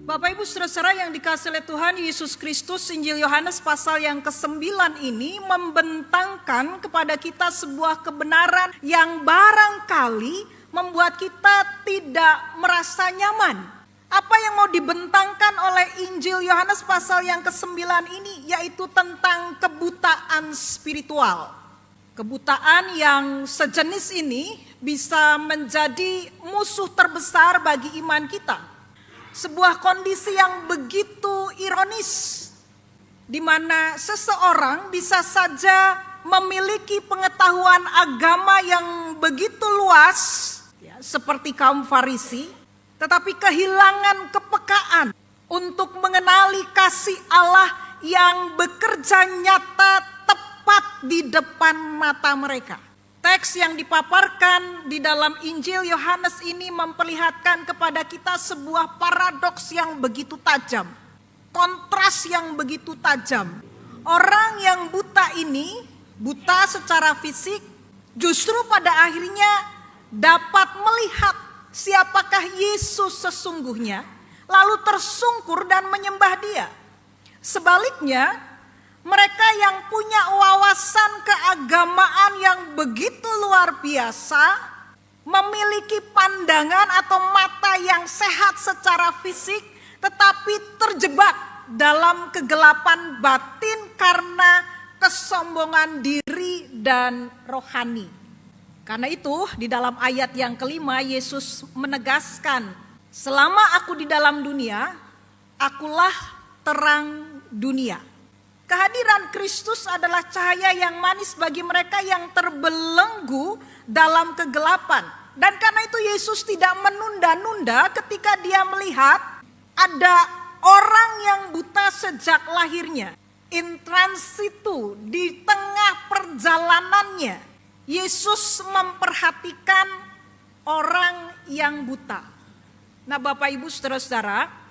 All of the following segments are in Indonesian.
Bapak Ibu Saudara yang dikasihi oleh Tuhan Yesus Kristus, Injil Yohanes pasal yang ke-9 ini membentangkan kepada kita sebuah kebenaran yang barangkali membuat kita tidak merasa nyaman. Apa yang mau dibentangkan oleh Injil Yohanes pasal yang ke-9 ini yaitu tentang kebutaan spiritual. Kebutaan yang sejenis ini bisa menjadi musuh terbesar bagi iman kita. Sebuah kondisi yang begitu ironis, di mana seseorang bisa saja memiliki pengetahuan agama yang begitu luas, ya, seperti kaum Farisi, tetapi kehilangan kepekaan untuk mengenali kasih Allah yang bekerja nyata tepat di depan mata mereka. Teks yang dipaparkan di dalam Injil Yohanes ini memperlihatkan kepada kita sebuah paradoks yang begitu tajam. Kontras yang begitu tajam. Orang yang buta ini, buta secara fisik, justru pada akhirnya dapat melihat siapakah Yesus sesungguhnya, lalu tersungkur dan menyembah Dia. Sebaliknya, mereka yang punya wawasan keagamaan yang begitu luar biasa, memiliki pandangan atau mata yang sehat secara fisik, tetapi terjebak dalam kegelapan batin karena kesombongan diri dan rohani. Karena itu di dalam ayat yang kelima Yesus menegaskan, selama aku di dalam dunia, akulah terang dunia. Kehadiran Kristus adalah cahaya yang manis bagi mereka yang terbelenggu dalam kegelapan. Dan karena itu Yesus tidak menunda-nunda ketika Dia melihat ada orang yang buta sejak lahirnya. In transitu, di tengah perjalanannya, Yesus memperhatikan orang yang buta. Nah, Bapak Ibu Saudara-saudara,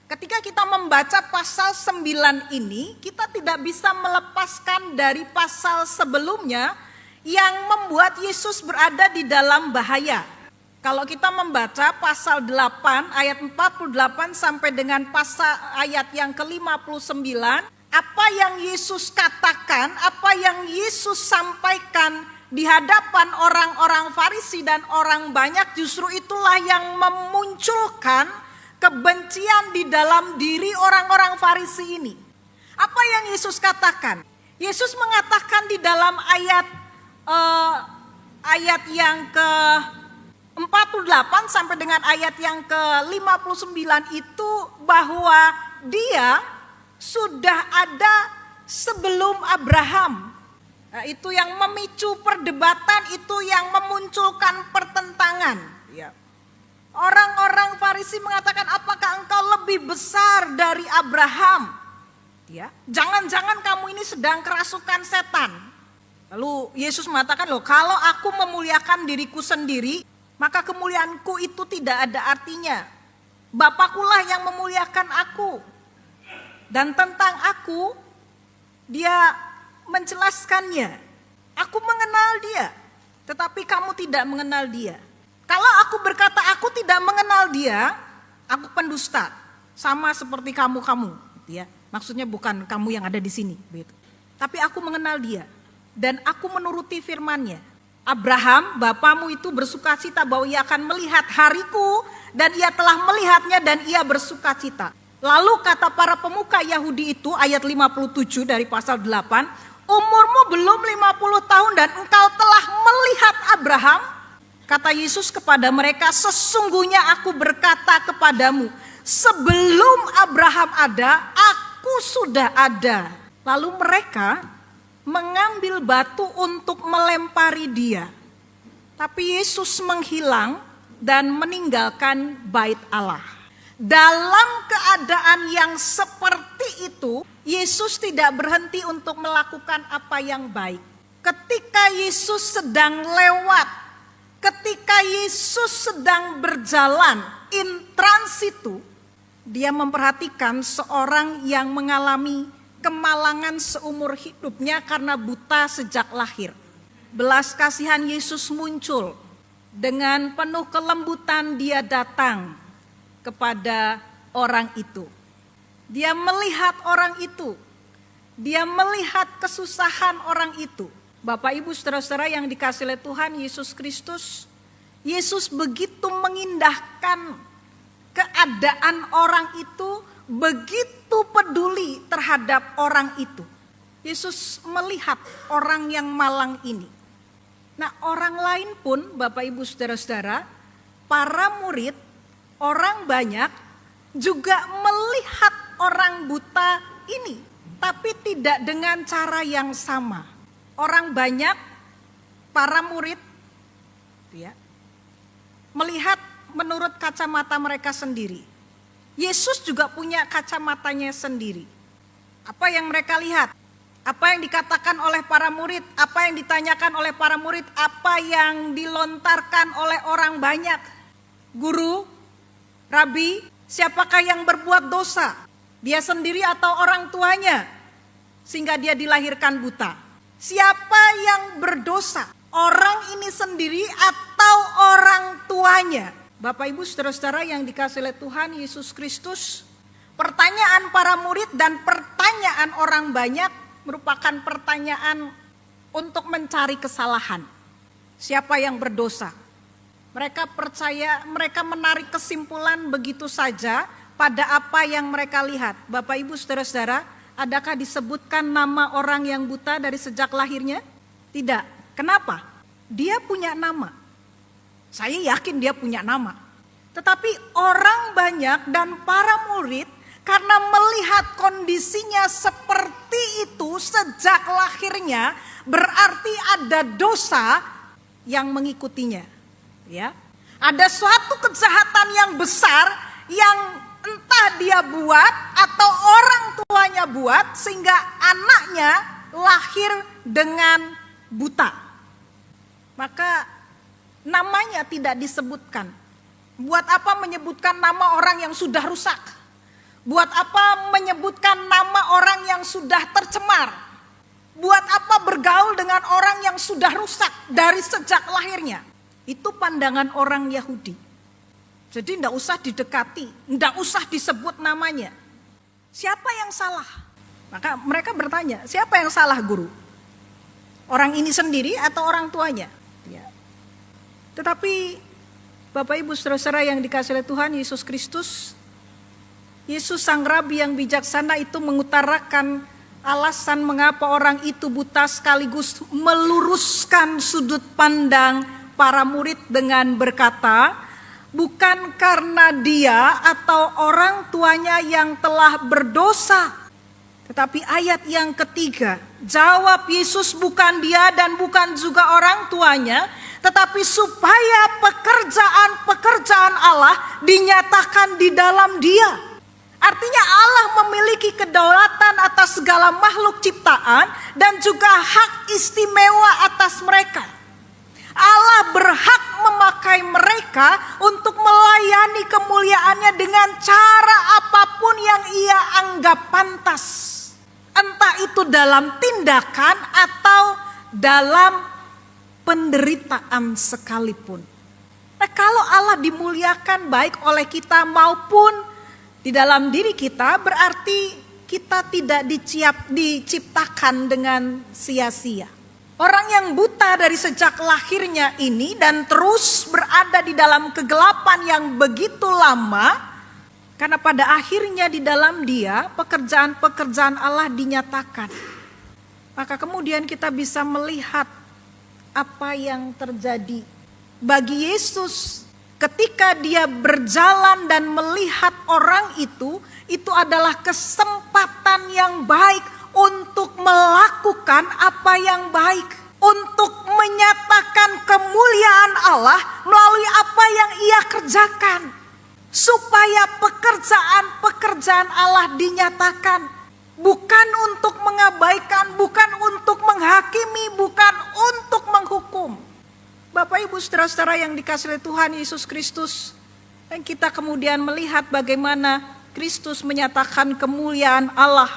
ketika kita membaca pasal 9 ini, kita tidak bisa melepaskan dari pasal sebelumnya yang membuat Yesus berada di dalam bahaya. Kalau kita membaca pasal 8 ayat 48 sampai dengan pasal ayat yang ke-59, apa yang Yesus katakan, apa yang Yesus sampaikan di hadapan orang-orang Farisi dan orang banyak, justru itulah yang memunculkan kebencian di dalam diri orang-orang Farisi ini. Apa yang Yesus katakan? Yesus mengatakan di dalam ayat yang ke-48 sampai dengan ayat yang ke-59 itu bahwa Dia sudah ada sebelum Abraham. Nah, itu yang memicu perdebatan, itu yang memunculkan pertentangan. Ya. Orang-orang Farisi mengatakan, apakah engkau lebih besar dari Abraham? Ya, jangan-jangan kamu ini sedang kerasukan setan. Lalu Yesus mengatakan, loh, kalau aku memuliakan diriku sendiri, maka kemuliaanku itu tidak ada artinya. Bapakkulah yang memuliakan aku. Dan tentang aku, Dia menjelaskannya. Aku mengenal Dia, tetapi kamu tidak mengenal Dia. Kalau aku berkata aku tidak mengenal Dia, aku pendusta, sama seperti kamu, ya. Maksudnya bukan kamu yang ada di sini, begitu. Tapi aku mengenal Dia dan aku menuruti firman-Nya. Abraham, bapamu itu bersukacita bahwa ia akan melihat hariku dan ia telah melihatnya dan ia bersukacita. Lalu kata para pemuka Yahudi itu, ayat 57 dari pasal 8, umurmu belum 50 tahun dan engkau telah melihat Abraham? Kata Yesus kepada mereka, sesungguhnya aku berkata kepadamu, sebelum Abraham ada, aku sudah ada. Lalu mereka mengambil batu untuk melempari Dia. Tapi Yesus menghilang dan meninggalkan bait Allah. Dalam keadaan yang seperti itu, Yesus tidak berhenti untuk melakukan apa yang baik. Ketika Yesus sedang lewat, ketika Yesus sedang berjalan in transitu, Dia memperhatikan seorang yang mengalami kemalangan seumur hidupnya karena buta sejak lahir. Belas kasihan Yesus muncul. Dengan penuh kelembutan Dia datang kepada orang itu. Dia melihat orang itu. Dia melihat kesusahan orang itu. Bapak Ibu saudara-saudara yang dikasihi oleh Tuhan Yesus Kristus, Yesus begitu mengindahkan keadaan orang itu, begitu peduli terhadap orang itu. Yesus melihat orang yang malang ini. Nah, orang lain pun, Bapak Ibu saudara-saudara, para murid, orang banyak juga melihat orang buta ini, tapi tidak dengan cara yang sama. Orang banyak, para murid, ya, melihat menurut kacamata mereka sendiri. Yesus juga punya kacamatanya sendiri. Apa yang mereka lihat? Apa yang dikatakan oleh para murid? Apa yang ditanyakan oleh para murid? Apa yang dilontarkan oleh orang banyak? Guru, Rabi, siapakah yang berbuat dosa? Dia sendiri atau orang tuanya? Sehingga dia dilahirkan buta. Siapa yang berdosa? Orang ini sendiri atau orang tuanya? Bapak Ibu saudara-saudara yang dikasihi oleh Tuhan Yesus Kristus, pertanyaan para murid dan pertanyaan orang banyak merupakan pertanyaan untuk mencari kesalahan. Siapa yang berdosa? Mereka percaya, mereka menarik kesimpulan begitu saja pada apa yang mereka lihat. Bapak Ibu saudara-saudara, adakah disebutkan nama orang yang buta dari sejak lahirnya? Tidak. Kenapa? Dia punya nama. Saya yakin dia punya nama. Tetapi orang banyak dan para murid karena melihat kondisinya seperti itu sejak lahirnya, berarti ada dosa yang mengikutinya. Ya, ada suatu kejahatan yang besar yang entah dia buat atau orang tuanya buat sehingga anaknya lahir dengan buta. Maka namanya tidak disebutkan. Buat apa menyebutkan nama orang yang sudah rusak? Buat apa menyebutkan nama orang yang sudah tercemar? Buat apa bergaul dengan orang yang sudah rusak dari sejak lahirnya? Itu pandangan orang Yahudi. Jadi tidak usah didekati, tidak usah disebut namanya. Siapa yang salah? Maka mereka bertanya, siapa yang salah guru? Orang ini sendiri atau orang tuanya? Ya. Tetapi Bapak Ibu saudara-saudara yang dikasihi oleh Tuhan Yesus Kristus, Yesus sang Rabi yang bijaksana itu mengutarakan alasan mengapa orang itu buta sekaligus meluruskan sudut pandang para murid dengan berkata, bukan karena dia atau orang tuanya yang telah berdosa. Tetapi ayat yang ketiga, jawab Yesus, bukan dia dan bukan juga orang tuanya, tetapi supaya pekerjaan-pekerjaan Allah dinyatakan di dalam dia. Artinya Allah memiliki kedaulatan atas segala makhluk ciptaan dan juga hak istimewa atas mereka. Allah berhak memakai mereka untuk melayani kemuliaannya dengan cara apapun yang ia anggap pantas. Entah itu dalam tindakan atau dalam penderitaan sekalipun. Nah, kalau Allah dimuliakan baik oleh kita maupun di dalam diri kita, berarti kita tidak diciptakan dengan sia-sia. Orang yang buta dari sejak lahirnya ini dan terus berada di dalam kegelapan yang begitu lama, karena pada akhirnya di dalam dia pekerjaan-pekerjaan Allah dinyatakan. Maka kemudian kita bisa melihat apa yang terjadi bagi Yesus. Ketika dia berjalan dan melihat orang itu adalah kesempatan yang baik untuk melakukan apa yang baik. Untuk menyatakan kemuliaan Allah melalui apa yang ia kerjakan. Supaya pekerjaan-pekerjaan Allah dinyatakan. Bukan untuk mengabaikan, bukan untuk menghakimi, bukan untuk menghukum. Bapak Ibu saudara-saudara yang dikasihi Tuhan Yesus Kristus, dan kita kemudian melihat bagaimana Kristus menyatakan kemuliaan Allah.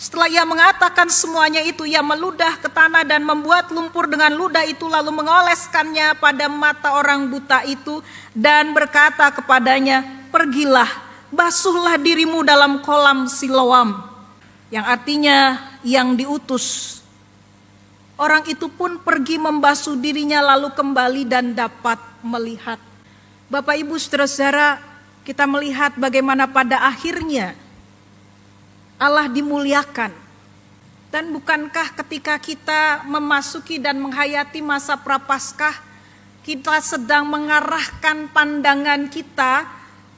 Setelah ia mengatakan semuanya itu, ia meludah ke tanah dan membuat lumpur dengan ludah itu, lalu mengoleskannya pada mata orang buta itu dan berkata kepadanya, pergilah, basuhlah dirimu dalam kolam Siloam, yang artinya yang diutus. Orang itu pun pergi membasuh dirinya lalu kembali dan dapat melihat. Bapak Ibu saudara-saudara, kita melihat bagaimana pada akhirnya Allah dimuliakan. Dan bukankah ketika kita memasuki dan menghayati masa prapaskah, kita sedang mengarahkan pandangan kita,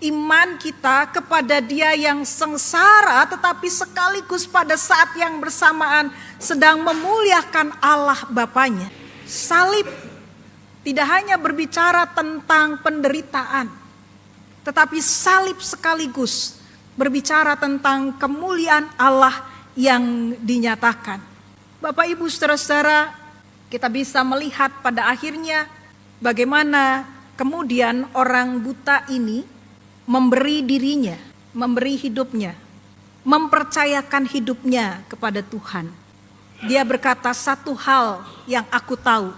iman kita kepada Dia yang sengsara, tetapi sekaligus pada saat yang bersamaan sedang memuliakan Allah Bapanya. Salib tidak hanya berbicara tentang penderitaan, tetapi salib sekaligus berbicara tentang kemuliaan Allah yang dinyatakan. Bapak Ibu saudara-saudara, kita bisa melihat pada akhirnya bagaimana kemudian orang buta ini memberi dirinya, memberi hidupnya, mempercayakan hidupnya kepada Tuhan. Dia berkata, satu hal yang aku tahu,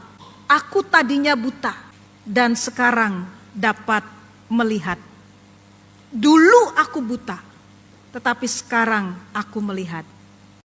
aku tadinya buta dan sekarang dapat melihat. Dulu aku buta, tetapi sekarang aku melihat.